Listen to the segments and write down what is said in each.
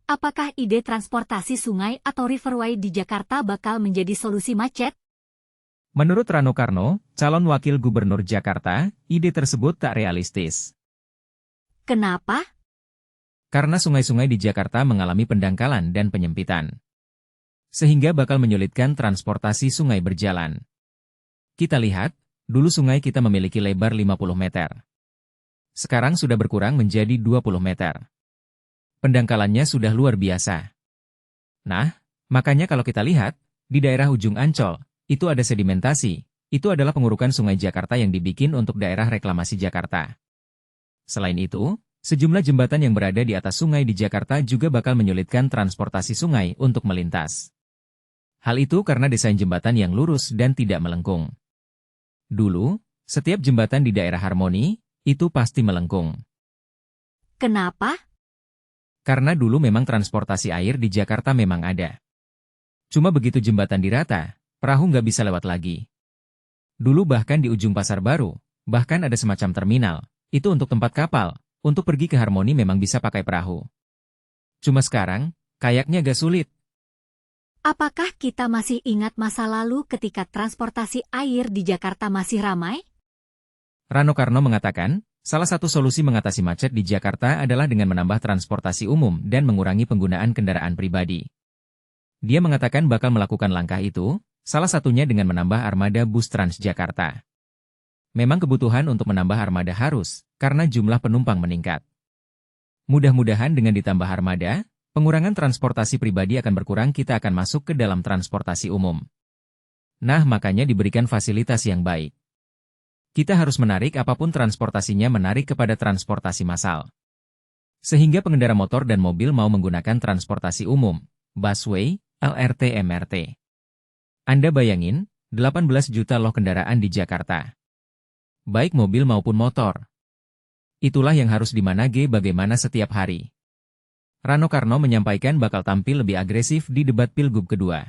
Apakah ide transportasi sungai atau riverway di Jakarta bakal menjadi solusi macet? Menurut Rano Karno, calon wakil gubernur Jakarta, ide tersebut tak realistis. Kenapa? Karena sungai-sungai di Jakarta mengalami pendangkalan dan penyempitan. Sehingga bakal menyulitkan transportasi sungai berjalan. Kita lihat, dulu sungai kita memiliki lebar 50 meter. Sekarang sudah berkurang menjadi 20 meter. Pendangkalannya sudah luar biasa. Nah, makanya kalau kita lihat, di daerah ujung Ancol, itu ada sedimentasi. Itu adalah pengurukan sungai Jakarta yang dibikin untuk daerah reklamasi Jakarta. Selain itu, sejumlah jembatan yang berada di atas sungai di Jakarta juga bakal menyulitkan transportasi sungai untuk melintas. Hal itu karena desain jembatan yang lurus dan tidak melengkung. Dulu, setiap jembatan di daerah Harmoni, itu pasti melengkung. Kenapa? Karena dulu memang transportasi air di Jakarta memang ada. Cuma begitu jembatan dirata, perahu nggak bisa lewat lagi. Dulu bahkan di ujung Pasar Baru, bahkan ada semacam terminal, itu untuk tempat kapal, untuk pergi ke Harmoni memang bisa pakai perahu. Cuma sekarang, kayaknya agak sulit. Apakah kita masih ingat masa lalu ketika transportasi air di Jakarta masih ramai? Rano Karno mengatakan, salah satu solusi mengatasi macet di Jakarta adalah dengan menambah transportasi umum dan mengurangi penggunaan kendaraan pribadi. Dia mengatakan bakal melakukan langkah itu, salah satunya dengan menambah armada bus Transjakarta. Memang kebutuhan untuk menambah armada harus, karena jumlah penumpang meningkat. Mudah-mudahan dengan ditambah armada, pengurangan transportasi pribadi akan berkurang, kita akan masuk ke dalam transportasi umum. Nah, makanya diberikan fasilitas yang baik. Kita harus menarik apapun transportasinya menarik kepada transportasi massal. Sehingga pengendara motor dan mobil mau menggunakan transportasi umum, busway, LRT, MRT. Anda bayangin, 18 juta loh kendaraan di Jakarta. Baik mobil maupun motor. Itulah yang harus dimanage bagaimana setiap hari. Rano Karno menyampaikan bakal tampil lebih agresif di debat Pilgub kedua.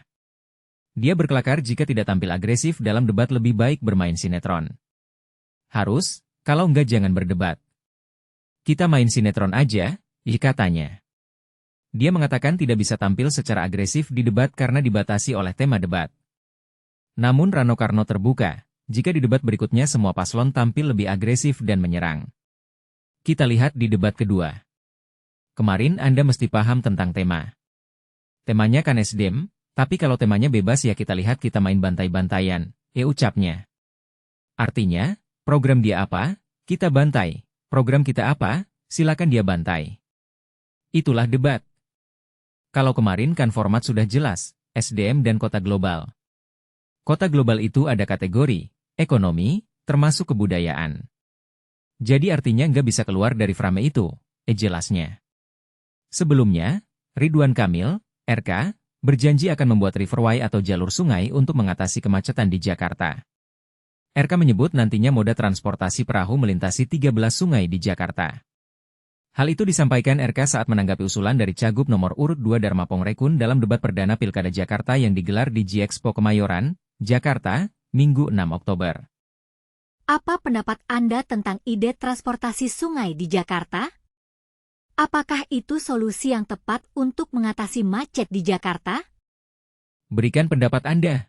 Dia berkelakar jika tidak tampil agresif dalam debat lebih baik bermain sinetron. Harus, kalau enggak jangan berdebat. Kita main sinetron aja, katanya. Dia mengatakan tidak bisa tampil secara agresif di debat karena dibatasi oleh tema debat. Namun Rano Karno terbuka, jika di debat berikutnya semua paslon tampil lebih agresif dan menyerang. Kita lihat di debat kedua. Kemarin Anda mesti paham tentang tema. Temanya kan SDM, tapi kalau temanya bebas ya kita lihat kita main bantai-bantaian, ucapnya. Artinya, program dia apa, kita bantai. Program kita apa, silakan dia bantai. Itulah debat. Kalau kemarin kan format sudah jelas, SDM dan kota global. Kota global itu ada kategori, ekonomi, termasuk kebudayaan. Jadi artinya nggak bisa keluar dari frame itu, jelasnya. Sebelumnya, Ridwan Kamil, RK, berjanji akan membuat riverway atau jalur sungai untuk mengatasi kemacetan di Jakarta. RK menyebut nantinya moda transportasi perahu melintasi 13 sungai di Jakarta. Hal itu disampaikan RK saat menanggapi usulan dari Cagup nomor urut 2 Dharma Pongrekun dalam debat perdana Pilkada Jakarta yang digelar di G-Expo Kemayoran, Jakarta, Minggu 6 Oktober. Apa pendapat Anda tentang ide transportasi sungai di Jakarta? Apakah itu solusi yang tepat untuk mengatasi macet di Jakarta? Berikan pendapat Anda.